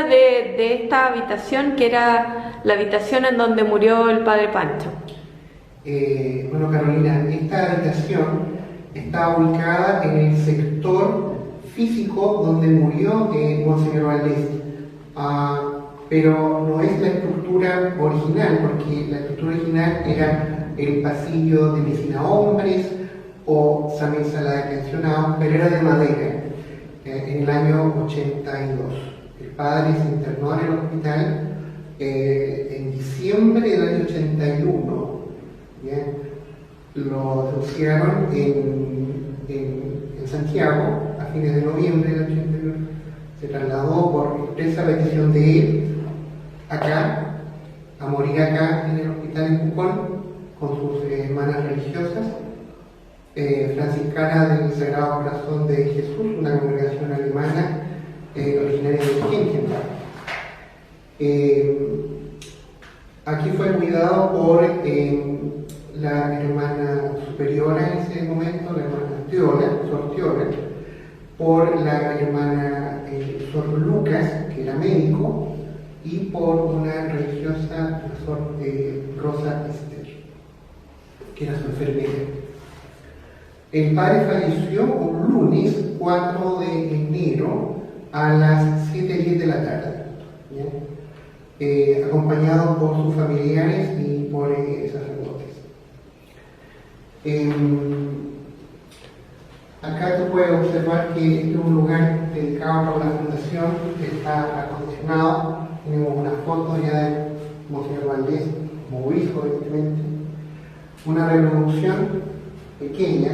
de esta habitación, que era la habitación en donde murió el padre Pancho? Bueno, Carolina, esta habitación está ubicada en el sector físico donde murió Monseñor Valdés, pero no es la estructura original, porque la estructura original era el pasillo de medicina hombres o también sala de atención a hombres, pero era de madera, en el año 82. El padre se internó en el hospital en diciembre del año 81. ¿Bien? Lo asociaron en Santiago a fines de noviembre del 81. Se trasladó por expresa petición de él acá, a morir acá en el hospital en Pucón con sus hermanas religiosas, franciscanas del Sagrado Corazón de Jesús, una congregación alemana originaria de Kirchenberg. Aquí fue cuidado por la hermana superiora en ese momento, la hermana Sor Teola, por la hermana Sor Lucas, que era médico, y por una religiosa, la Sor Rosa Esther, que era su enfermera. El padre falleció un lunes 4 de enero a las 7:10 de la tarde, acompañado por sus familiares y por sacerdotes. Acá tú puedes observar que este es un lugar dedicado por la fundación, que está acondicionado. Tenemos una foto ya de Monseñor Valdés, como obispo, evidentemente. Una reproducción pequeña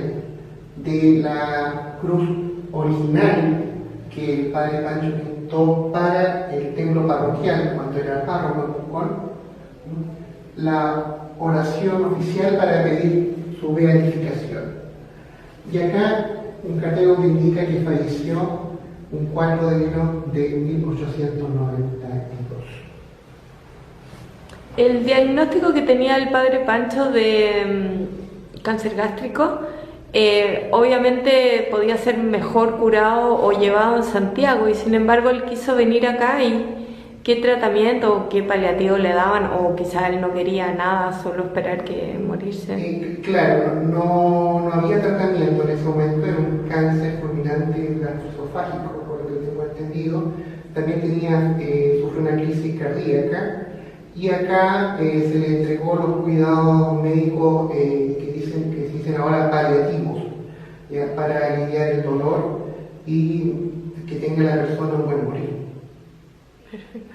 de la cruz original que el padre Pancho pintó para el templo parroquial cuando era párroco en Pucón, la oración oficial para pedir su beatificación. Y acá un cartel donde indica que falleció un 4 de enero de 1892. El diagnóstico que tenía el padre Pancho de cáncer gástrico, obviamente podía ser mejor curado o llevado en Santiago, y sin embargo él quiso venir acá. ¿Y qué tratamiento o qué paliativo le daban? O quizá él no quería nada, solo esperar que morirse. Claro, no había tratamiento en ese momento, era un cáncer fulminante gastroesofágico, por lo que tengo entendido. También sufrió una crisis cardíaca, y acá se le entregó los cuidados médicos que se dicen ahora paliativos, ¿ya? Para aliviar el dolor y que tenga la persona un buen morir. Perfecto.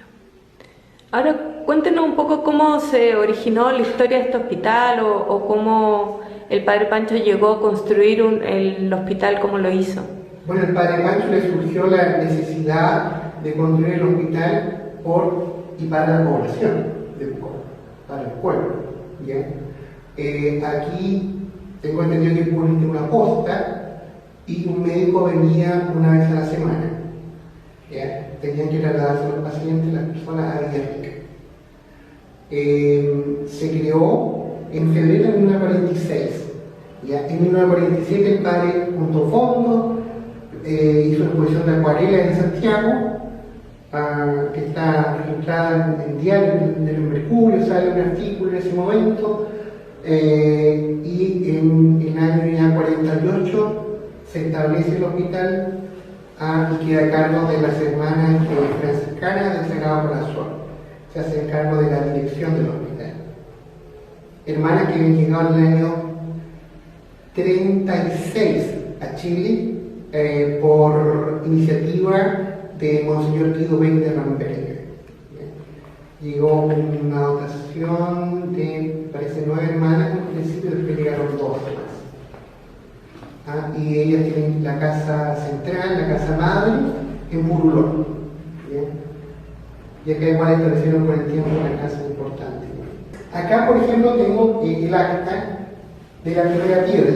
Ahora cuéntenos un poco cómo se originó la historia de este hospital, o cómo el padre Pancho llegó a construir el hospital como lo hizo. Bueno, al padre Pancho le surgió la necesidad de construir el hospital por y para la población de Pucón, para el pueblo, ¿ya? Aquí tengo entendido que pone una posta y un médico venía una vez a la semana, ¿ya? Tenían que trasladarse los pacientes, las personas a Villarrica. Se creó en febrero de 1946, ¿ya? En 1947 el padre juntó fondos, hizo una exposición de acuarelas en Santiago, que está registrada en diario del Mercurio, sale un artículo en ese momento, y en el año ya 48 se establece el hospital y queda a cargo de las hermanas franciscanas del Sagrado Corazón. Se hace cargo de la dirección del hospital. Hermanas que habían llegado en el año 36 a Chile por iniciativa de Monseñor Guido Beck de Ramberger. Llegó una dotación de, parece, 9 hermanas en principio, después llegaron 12 más. Y ellas tienen la casa central, la casa madre, en Burulón. Y acá igual establecieron con el tiempo una casa importante. Acá, por ejemplo, tengo el acta de la primera piedra.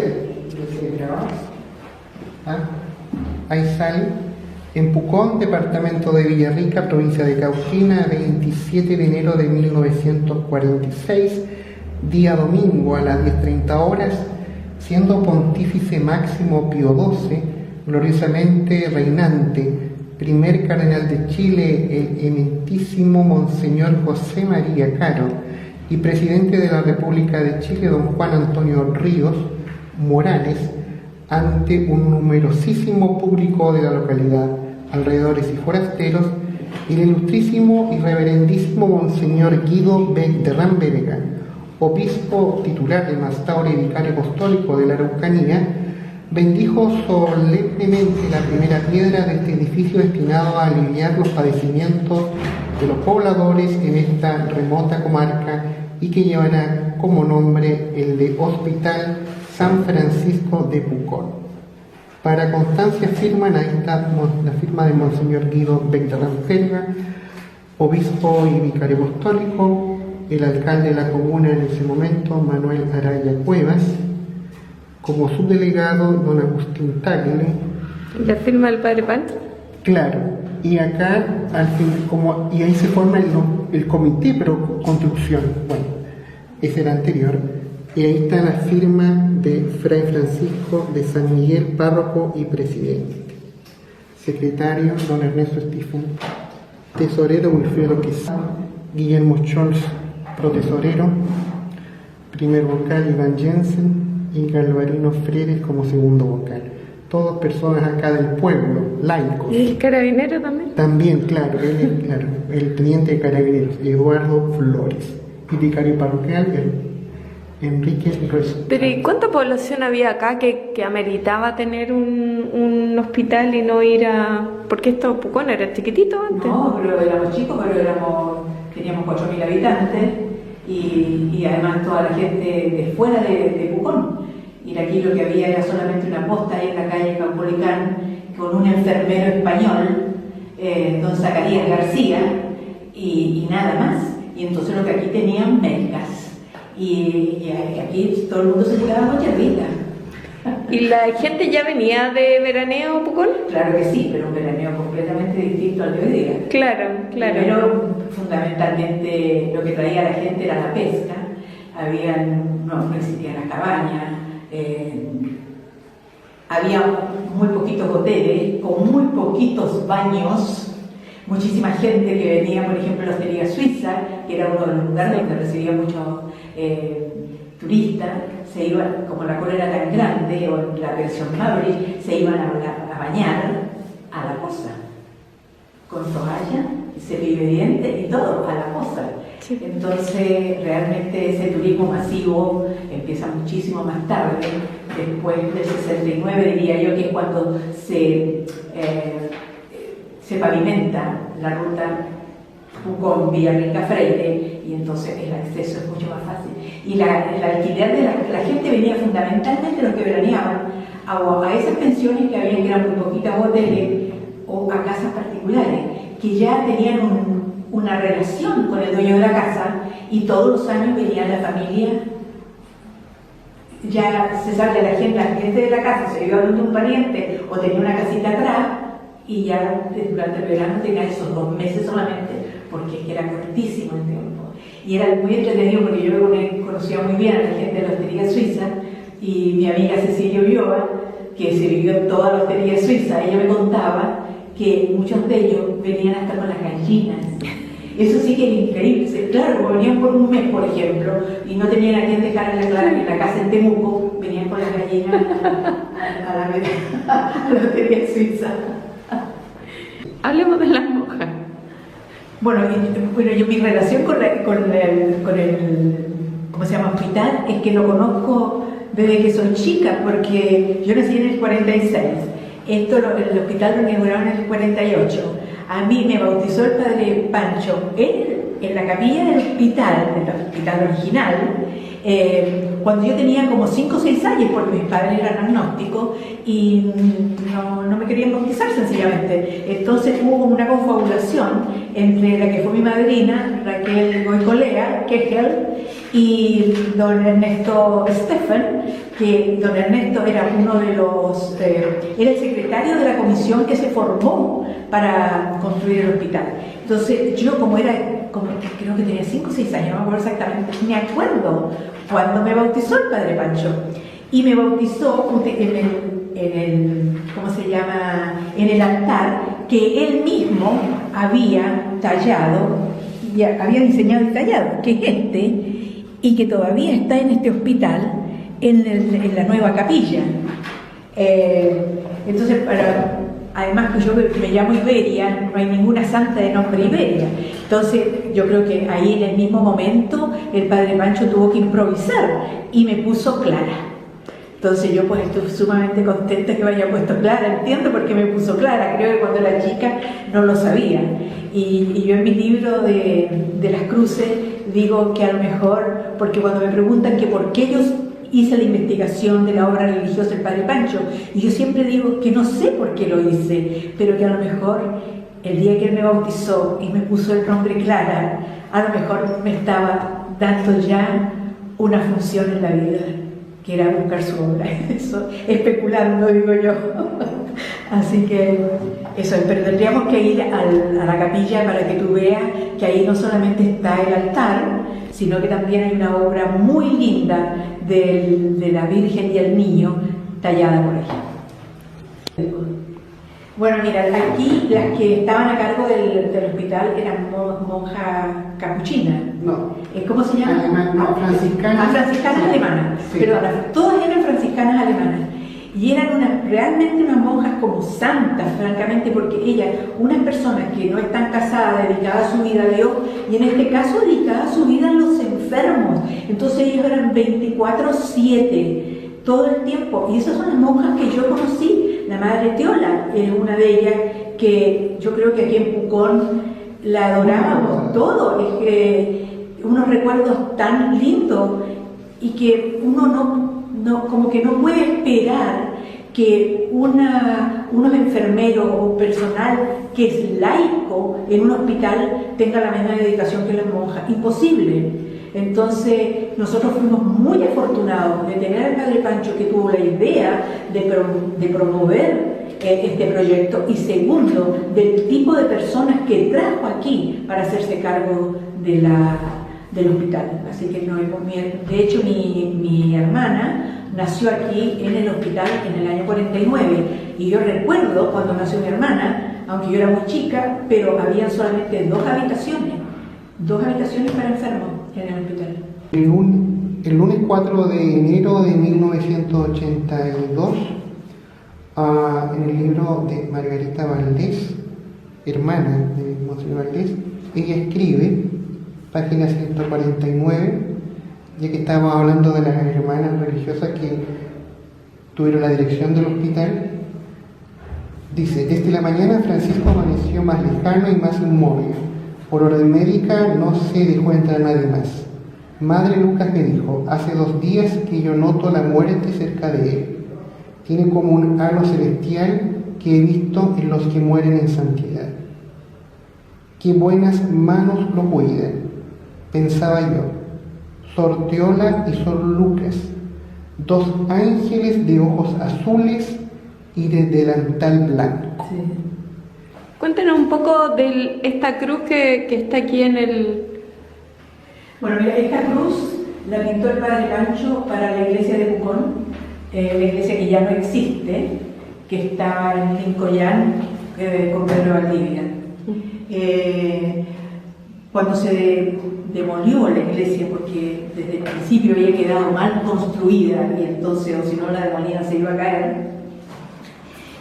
Ahí sale. En Pucón, departamento de Villarrica, provincia de Cauquenes, 27 de enero de 1946, día domingo a las 10:30 horas, siendo pontífice Máximo Pío XII, gloriosamente reinante, primer cardenal de Chile, el eminentísimo Monseñor José María Caro, y presidente de la República de Chile, don Juan Antonio Ríos Morales, ante un numerosísimo público de la localidad, alrededores y forasteros, el ilustrísimo y reverendísimo Monseñor Guido Beltrán Verega, obispo titular de Mastauria y vicario apostólico de la Araucanía, bendijo solemnemente la primera piedra de este edificio destinado a aliviar los padecimientos de los pobladores en esta remota comarca y que llevará como nombre el de Hospital San Francisco de Pucón. Para constancia firman, ahí está la firma de Monseñor Guido Beltrán Verega, obispo y vicario apostólico, el alcalde de la comuna en ese momento, Manuel Araya Cuevas, como subdelegado, don Agustín Tagle. ¿Y la firma del padre Pancho? Claro, y acá, al fin, y ahí se forma el comité, pero construcción, bueno, ese era anterior, y ahí está la firma de Fray Francisco de San Miguel, párroco y presidente. Secretario, don Ernesto Stephen. Tesorero, Wilfredo Quesada. Guillermo Scholz, protesorero. Primer vocal, Iván Jensen, y Galvarino Freires como segundo vocal. Todas personas acá del pueblo, laicos. ¿Y el carabinero también? También, claro, el teniente de carabineros, Eduardo Flores. Y vicario parroquial, Enrique Ruiz. Pero ¿y cuánta población había acá que ameritaba tener un hospital y no ir a...? Porque esto, Pucón era chiquitito antes. No, pero éramos chicos, pero teníamos 4.000 habitantes y además toda la gente de fuera de Pucón. Y aquí lo que había era solamente una posta ahí en la calle Caupolicán con un enfermero español, don Zacarías García, y nada más. Y entonces lo que aquí tenían médicas. Y aquí todo el mundo se quedaba con Chervita. ¿Y la gente ya venía de veraneo a Pucón? Claro que sí, pero un veraneo completamente distinto al de hoy día. Claro. Pero fundamentalmente lo que traía a la gente era la pesca. No existían las cabañas, había muy poquitos hoteles, con muy poquitos baños. Muchísima gente que venía, por ejemplo, a la Hostería Suiza, que era uno de los lugares donde recibía muchos turistas, se iban, como la cola era tan grande, o la versión Maverick, se iban a bañar a la poza, con toalla, cepillo de dientes y todo, a la poza. Sí. Entonces, realmente ese turismo masivo empieza muchísimo más tarde, después del 69, diría yo, que es cuando se pavimenta la ruta Pucón-Villarrica-Freire, y entonces el acceso es mucho más fácil. Y el alquiler de la gente venía fundamentalmente, los que veraneaban, a esas pensiones que había, que eran muy poquitas, hoteles o a casas particulares, que ya tenían una relación con el dueño de la casa, y todos los años venía la familia. Ya se sabe, la gente de la casa se iba donde un pariente o tenía una casita atrás, y ya durante el verano tenía esos 2 meses solamente, porque es que era cortísimo el tiempo. Y era muy entretenido porque yo conocía muy bien a la gente de la Hostería Suiza, y mi amiga Cecilia Ulloa, que se vivió en toda la Hostería Suiza, ella me contaba que muchos de ellos venían hasta con las gallinas. Eso sí que es increíble. Claro, venían por un mes, por ejemplo, y no tenían a quien dejar en la casa en Temuco, venían con las gallinas a la Hostería Suiza. Hablemos de las monjas. Bueno, yo mi relación con el ¿cómo se llama? Hospital es que lo conozco desde que soy chica, porque yo nací en el 46. El hospital lo inauguraron en el 48. A mí me bautizó el padre Pancho en la capilla del hospital original, cuando yo tenía como 5 o 6 años, porque mis padres eran agnósticos y no me querían bautizar sencillamente. Entonces hubo como una confabulación entre la que fue mi madrina, Raquel Goicolea, Kegel, y don Ernesto Stephen, que don Ernesto era uno de los, era el secretario de la comisión que se formó para construir el hospital. Entonces yo creo que tenía 5 o 6 años, no me acuerdo exactamente, me acuerdo cuando me bautizó el padre Pancho, y me bautizó en el ¿cómo se llama? En el altar que él mismo había tallado, y había diseñado y tallado, que es este, y que todavía está en este hospital, en la nueva capilla. Entonces, además que yo me llamo Iberia, no hay ninguna santa de nombre Iberia. Entonces, yo creo que ahí en el mismo momento el padre Pancho tuvo que improvisar y me puso Clara. Entonces yo pues estoy sumamente contenta que me haya puesto Clara, entiendo por qué me puso Clara, creo que cuando era chica no lo sabía. Y yo en mi libro de las cruces digo que a lo mejor, porque cuando me preguntan que por qué yo hice la investigación de la obra religiosa del padre Pancho, y yo siempre digo que no sé por qué lo hice, pero que a lo mejor el día que él me bautizó y me puso el nombre Clara, a lo mejor me estaba dando ya una función en la vida, que era buscar su obra. Eso, especulando, digo yo. Así que eso, pero tendríamos que ir a la capilla para que tú veas que ahí no solamente está el altar, sino que también hay una obra muy linda de la Virgen y el Niño tallada por ella. Bueno, mira, aquí las que estaban a cargo del hospital eran monjas capuchinas. No. ¿Cómo se llama? No, franciscanas. Franciscanas alemanas. Sí. Pero todas eran franciscanas alemanas. Y eran realmente unas monjas como santas, francamente, porque ellas, unas personas que no están casadas, dedicadas su vida a Dios, y en este caso dedicadas su vida a los enfermos. Entonces ellos eran 24/7, todo el tiempo. Y esas son las monjas que yo conocí. La Madre Teola es una de ellas que yo creo que aquí en Pucón la adorábamos todo. Es que unos recuerdos tan lindos y que uno como que no puede esperar que unos enfermeros o personal que es laico en un hospital tenga la misma dedicación que las monjas. Imposible. Entonces nosotros fuimos muy afortunados de tener al padre Pancho, que tuvo la idea de promover este proyecto, y segundo, del tipo de personas que trajo aquí para hacerse cargo del hospital. Así que no hemos miedo. De hecho, mi hermana nació aquí en el hospital en el año 49, y yo recuerdo cuando nació mi hermana, aunque yo era muy chica, pero había solamente dos habitaciones para enfermos en el hospital. El lunes 4 de enero de 1982, en el libro de Margarita Valdés, hermana de Monseñor Valdés, ella escribe, página 149, ya que estábamos hablando de las hermanas religiosas que tuvieron la dirección del hospital, dice: desde la mañana Francisco amaneció más lejano y más inmóvil. Por orden médica no se dejó entrar nadie más. Madre Lucas me dijo: hace 2 días que yo noto la muerte cerca de él. Tiene como un halo celestial que he visto en los que mueren en santidad. Qué buenas manos lo cuidan, pensaba yo. Sor Teola y Sor Lucas, 2 ángeles de ojos azules y de delantal blanco. Sí. Cuéntanos un poco de esta cruz que está aquí en el... Bueno, mira, esta cruz la pintó el padre Pancho para la iglesia de Pucón, la iglesia que ya no existe, que está en Lincoyán, con Pedro Valdivia. Cuando se demolió la iglesia, porque desde el principio había quedado mal construida, y entonces, o si no la demolían, se iba a caer,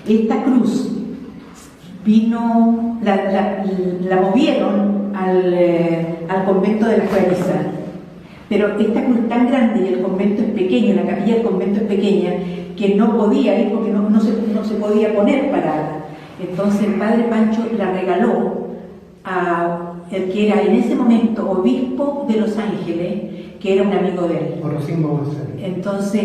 esta cruz vino, la movieron al convento de la Clarisa, pero esta cruz tan grande y el convento es pequeño, la capilla del convento es pequeña, que no podía ir porque no se podía poner parada. Entonces el padre Pancho la regaló a el que era en ese momento obispo de Los Ángeles, que era un amigo de él. Entonces,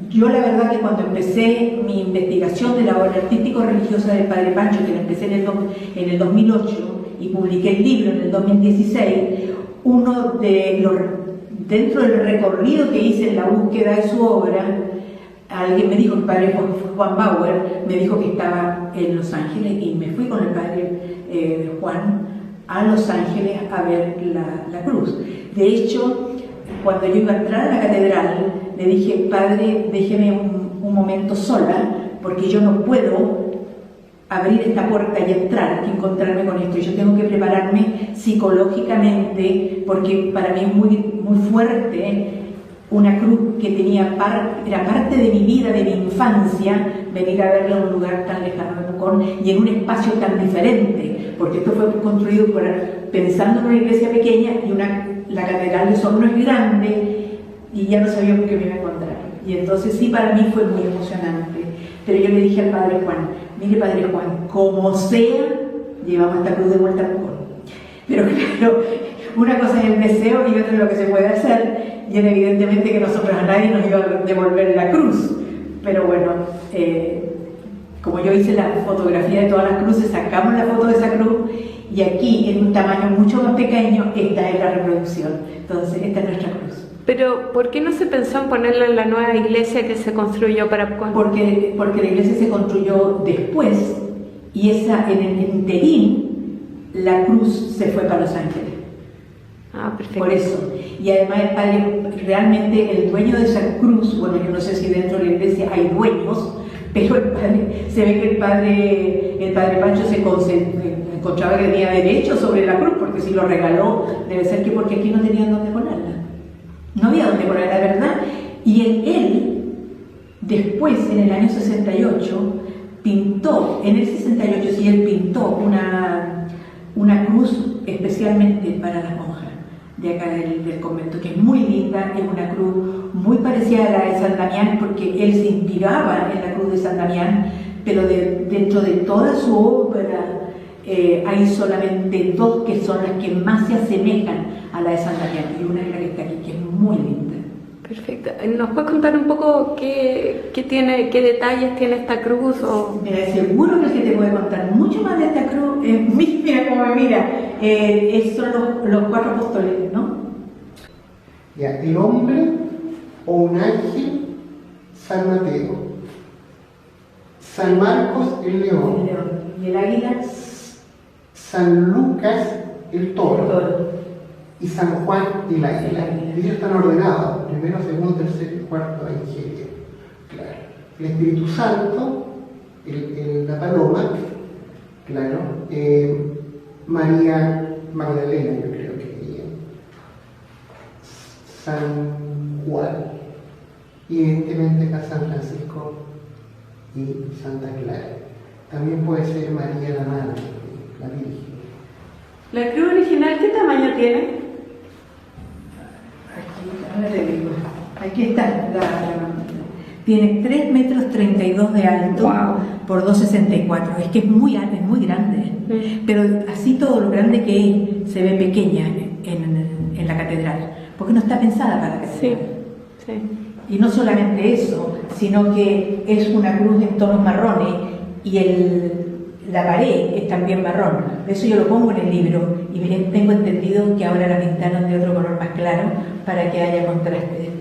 yo la verdad que cuando empecé mi investigación de la obra artístico-religiosa del padre Pancho, que la empecé en el 2008 y publiqué el libro en el 2016, dentro del recorrido que hice en la búsqueda de su obra, alguien me dijo, el padre Juan Bauer, me dijo que estaba en Los Ángeles, y me fui con el padre Juan a Los Ángeles a ver la cruz. De hecho, cuando yo iba a entrar a la catedral, le dije: padre, déjeme un momento sola, porque yo no puedo abrir esta puerta y entrar y encontrarme con esto. Yo tengo que prepararme psicológicamente porque para mí es muy, muy fuerte una cruz que era parte de mi vida, de mi infancia, venir a verla en un lugar tan lejano de Pucón y en un espacio tan diferente, porque esto fue construido pensando en una iglesia pequeña y la catedral de Osorno es grande y ya no sabíamos qué me iba a encontrar. Y entonces sí, para mí fue muy emocionante. Pero yo le dije al Padre Juan, mire Padre Juan, como sea, llevamos esta cruz de vuelta a Pucón. Pero claro, una cosa es el deseo y otra es lo que se puede hacer, y era evidentemente que nosotros a nadie nos iba a devolver la cruz. Pero bueno, como yo hice la fotografía de todas las cruces, sacamos la foto de esa cruz y aquí, en un tamaño mucho más pequeño, esta es la reproducción. Entonces, esta es nuestra cruz. Pero, ¿por qué no se pensó en ponerla en la nueva iglesia que se construyó para Pucón? Porque la iglesia se construyó después y en el interín la cruz se fue para Los Ángeles. Ah, perfecto. Por eso. Y además el padre, realmente el dueño de esa cruz, bueno, yo no sé si dentro de la iglesia hay dueños, pero se ve que el padre Pancho se encontraba que tenía derecho sobre la cruz, porque si lo regaló, debe ser que porque aquí no tenían dónde ponerla. No había dónde ponerla, la verdad. Y él, después, en el año 68, pintó, en el 68 sí, él pintó una cruz especialmente para las monjas de acá del convento, que es muy linda, es una cruz muy parecida a la de San Damián, porque él se inspiraba en la cruz de San Damián, pero dentro de toda su obra hay solamente dos que son las que más se asemejan a la de San Damián, y una es la que está aquí, que es muy linda. Perfecto. ¿Nos puedes contar un poco qué detalles tiene esta cruz? Mira, seguro que el que te puede contar mucho más de esta cruz, mira cómo me mira, son los cuatro apóstoles, ¿no? Ya, el hombre o un ángel, San Mateo. San Marcos, el león. Y el águila, San Lucas, el toro. el toro. Y San Juan, el águila. Ellos están ordenados, primero, segundo, tercero y cuarto evangelio. Claro. El Espíritu Santo, la paloma, claro. María Magdalena, yo creo que ella. San Juan. Y evidentemente acá San Francisco y Santa Clara. También puede ser María la Madre, la Virgen. ¿La cruz original qué tamaño tiene? Aquí está, tiene 3 metros 32 de alto. Wow. Por 2,64. Es que es muy alto, es muy grande. Pero así todo lo grande que es, se ve pequeña en la catedral, porque no está pensada para la catedral. Sí. Y no solamente eso, sino que es una cruz en tonos marrones y la pared es también marrón. Eso yo lo pongo en el libro y tengo entendido que ahora la pintaron de otro color más claro para que haya contraste.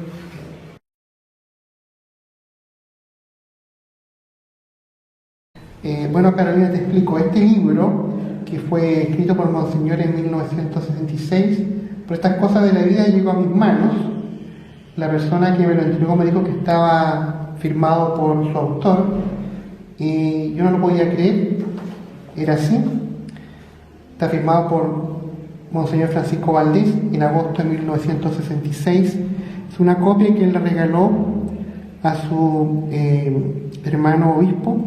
Bueno, Carolina, te explico. Este libro, que fue escrito por Monseñor en 1966, por estas cosas de la vida llegó a mis manos. La persona que me lo entregó me dijo que estaba firmado por su autor y yo no lo podía creer. Era así. Está firmado por Monseñor Francisco Valdés en agosto de 1966. Es una copia que él le regaló a su hermano obispo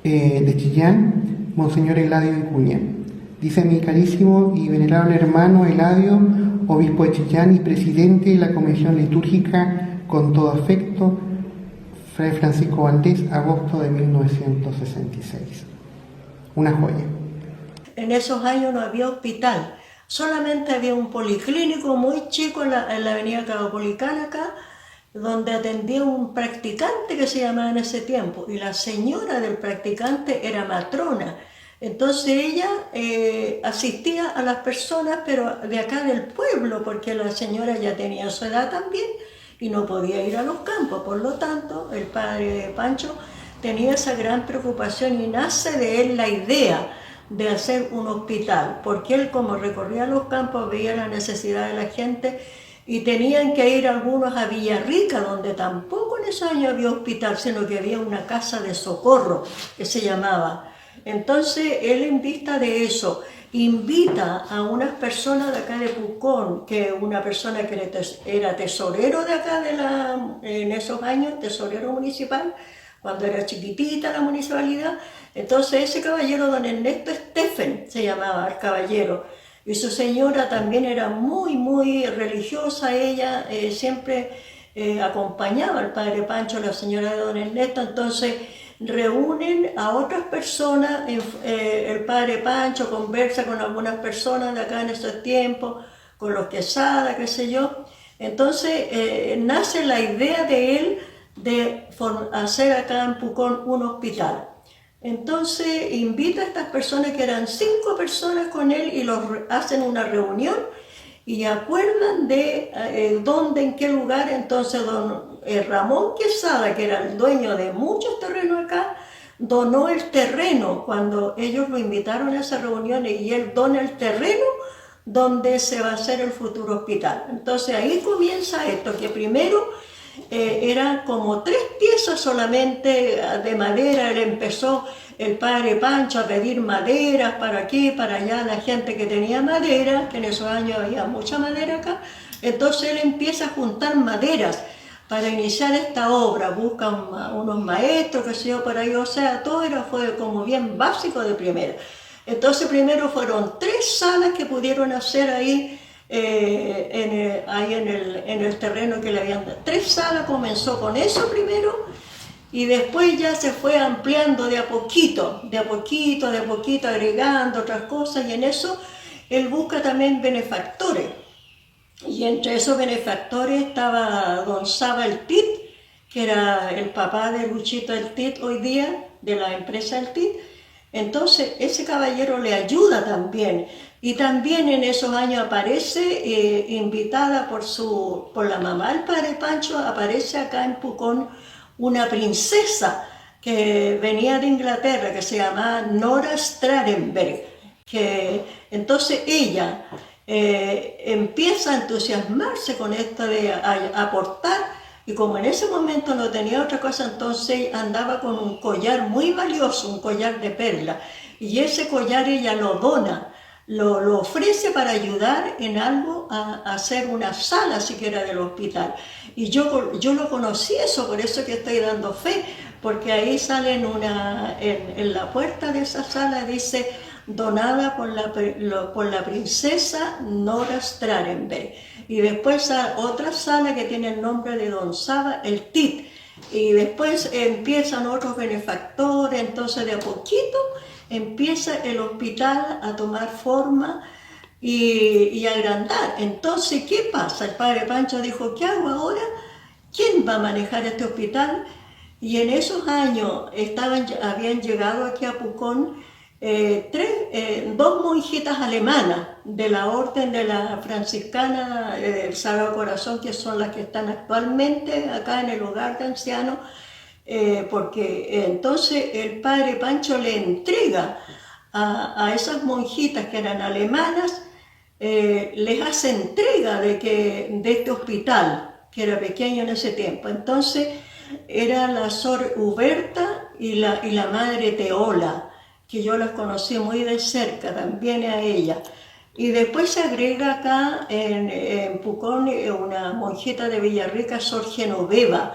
de Chillán, Monseñor Eladio Vicuña. Dice: mi carísimo y venerable hermano Eladio, obispo de Chillán y presidente de la Comisión Litúrgica, con todo afecto, Fray Francisco Valdés, agosto de 1966. Una joya. En esos años no había hospital, solamente había un policlínico muy chico en la avenida Caupolicán acá, donde atendía un practicante que se llamaba en ese tiempo, y la señora del practicante era matrona. Entonces ella asistía a las personas, pero de acá del pueblo, porque la señora ya tenía su edad también y no podía ir a los campos. Por lo tanto, el padre Pancho tenía esa gran preocupación y nace de él la idea de hacer un hospital, porque él, como recorría los campos, veía la necesidad de la gente y tenían que ir algunos a Villarrica, donde tampoco en esos años había hospital, sino que había una casa de socorro que se llamaba. Entonces él, en vista de eso, invita a unas personas de acá de Pucón, que una persona que era tesorero de acá en esos años, tesorero municipal, cuando era chiquitita la municipalidad. Entonces ese caballero, don Ernesto Steffen, se llamaba el caballero, y su señora también era muy religiosa. Ella siempre acompañaba al padre Pancho, la señora de don Ernesto. Entonces reúnen a otras personas, el padre Pancho conversa con algunas personas de acá en esos tiempos, con los Quesada, qué sé yo. Entonces nace la idea de él de hacer acá en Pucón un hospital. Entonces invita a estas personas, que eran 5 personas con él, y hacen una reunión y acuerdan de dónde, en qué lugar. Entonces don Ramón Quesada, que era el dueño de muchos terrenos acá, donó el terreno cuando ellos lo invitaron a esas reuniones, y él dona el terreno donde se va a hacer el futuro hospital. Entonces ahí comienza esto, que primero eran como 3 piezas solamente de madera. Él empezó, el padre Pancho, a pedir maderas para aquí, para allá, la gente que tenía madera, que en esos años había mucha madera acá. Entonces él empieza a juntar maderas para iniciar esta obra, busca unos maestros, que sé yo, por ahí, o sea, todo fue como bien básico de primera. Entonces primero fueron 3 salas que pudieron hacer ahí, en el terreno que le habían dado. 3 salas, comenzó con eso primero, y después ya se fue ampliando de a poquito, agregando otras cosas, y en eso él busca también benefactores. Y entre esos benefactores estaba don Saba el Tit, que era el papá de Luchito el Tit hoy día, de la empresa el Tit. Entonces ese caballero le ayuda también. Y también en esos años aparece, invitada por la mamá del padre Pancho, aparece acá en Pucón una princesa que venía de Inglaterra, que se llamaba Nora Strarenberg. Entonces ella empieza a entusiasmarse con esto de aportar, y como en ese momento no tenía otra cosa, entonces andaba con un collar muy valioso, un collar de perla, y ese collar ella lo dona, lo ofrece para ayudar en algo a hacer una sala siquiera del hospital. Y yo lo conocí eso, por eso que estoy dando fe, porque ahí sale en la puerta de esa sala, dice: donada por la princesa Nora Strarenberg. Y después otra sala que tiene el nombre de don Saba el Tit. Y después empiezan otros benefactores. Entonces de a poquito empieza el hospital a tomar forma y agrandar. Entonces, ¿qué pasa? El padre Pancho dijo: ¿qué hago ahora? ¿Quién va a manejar este hospital? Y en esos años habían llegado aquí a Pucón 2 monjitas alemanas de la orden de la franciscana del Sagrado Corazón, que son las que están actualmente acá en el hogar de ancianos, porque entonces el padre Pancho le entrega a esas monjitas que eran alemanas, les hace entrega de este hospital, que era pequeño en ese tiempo. Entonces era la Sor Huberta y la Madre Teola, que yo las conocí muy de cerca también a ella. Y después se agrega acá en Pucón una monjita de Villarrica, Sor Genoveva.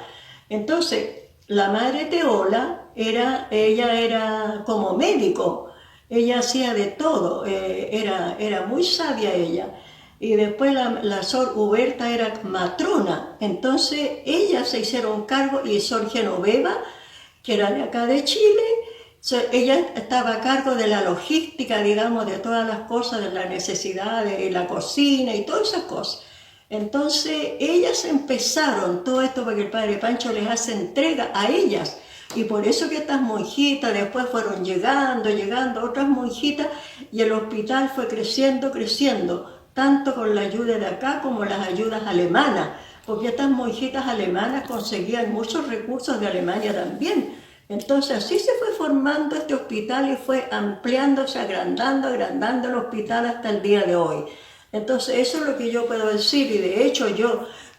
Entonces la Madre Teola ella era como médico, ella hacía de todo, era muy sabia ella. Y después la Sor Huberta era matrona. Entonces ellas se hicieron cargo, y Sor Genoveva, que era de acá de Chile, ella estaba a cargo de la logística, digamos, de todas las cosas, de la necesidad de la cocina y todas esas cosas. Entonces ellas empezaron todo esto porque el padre Pancho les hace entrega a ellas. Y por eso que estas monjitas después fueron llegando otras monjitas, y el hospital fue creciendo, tanto con la ayuda de acá como las ayudas alemanas, porque estas monjitas alemanas conseguían muchos recursos de Alemania también. Entonces así se fue formando este hospital y fue ampliándose, agrandando el hospital hasta el día de hoy, Entonces eso es lo que yo puedo decir, y de hecho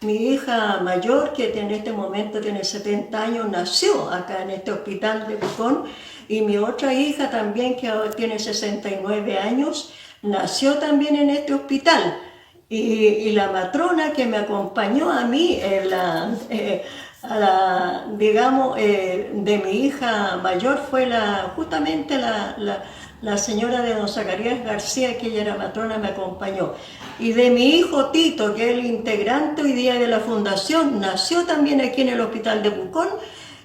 mi hija mayor, que en este momento tiene 70 años, nació acá en este hospital de Pucón, y mi otra hija también, que ahora tiene 69 años, nació también en este hospital. Y la matrona que me acompañó a mí, digamos, de mi hija mayor, fue justamente la señora de don Zacarías García, que ella era matrona, me acompañó. Y de mi hijo Tito, que es el integrante hoy día de la fundación, nació también aquí en el hospital de Pucón,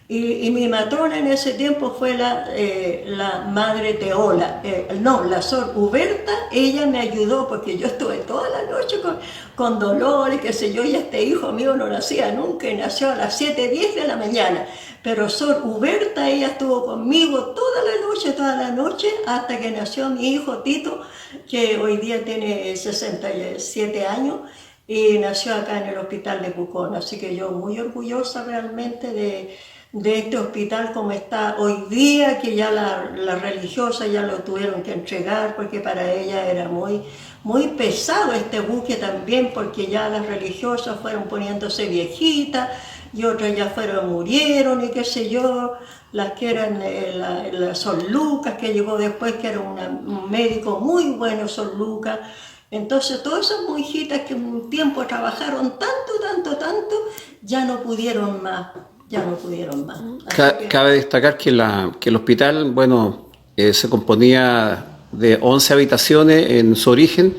y mi matrona en ese tiempo fue la madre Teola, la Sor Huberta. Ella me ayudó porque yo estuve toda la noche con dolores, qué sé yo, y este hijo mío no nacía nunca, y nació a las 7:10 de la mañana. Pero Sor Huberta, ella estuvo conmigo toda la noche, hasta que nació mi hijo Tito, que hoy día tiene 67 años, y nació acá en el hospital de Pucón. Así que yo muy orgullosa realmente de este hospital como está hoy día, que ya la religiosa ya lo tuvieron que entregar, porque para ella era muy pesado este buque también, porque ya las religiosas fueron poniéndose viejitas, y otras ya murieron, y qué sé yo, las que eran la Sor Lucas, que llegó después, que era un médico muy bueno, Sor Lucas. Entonces todas esas monjitas que un tiempo trabajaron tanto, ya no pudieron más. Cabe destacar que el hospital, bueno, se componía de 11 habitaciones en su origen,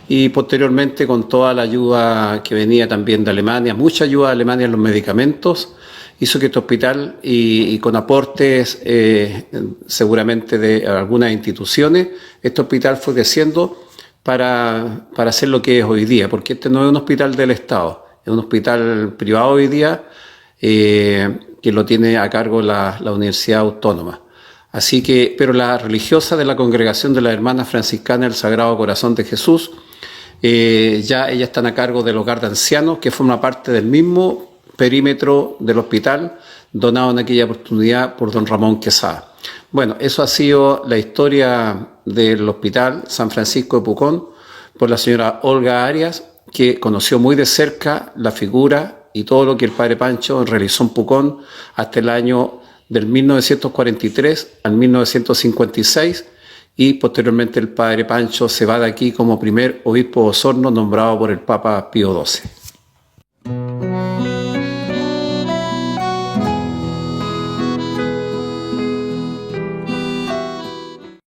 y posteriormente, con toda la ayuda que venía también de Alemania, mucha ayuda de Alemania en los medicamentos, hizo que este hospital, y con aportes seguramente de algunas instituciones, este hospital fue creciendo para ser lo que es hoy día, porque este no es un hospital del Estado, es un hospital privado hoy día, que lo tiene a cargo la Universidad Autónoma. Así que, pero la religiosa de la Congregación de las Hermanas Franciscanas del Sagrado Corazón de Jesús, ya ellas están a cargo del hogar de ancianos, que forma parte del mismo perímetro del hospital, donado en aquella oportunidad por don Ramón Quesada. Bueno, eso ha sido la historia del Hospital San Francisco de Pucón por la señora Olga Arias, que conoció muy de cerca la figura y todo lo que el Padre Pancho realizó en Pucón hasta el año del 1943 al 1956, y posteriormente el Padre Pancho se va de aquí como primer obispo de Osorno, nombrado por el Papa Pío XII.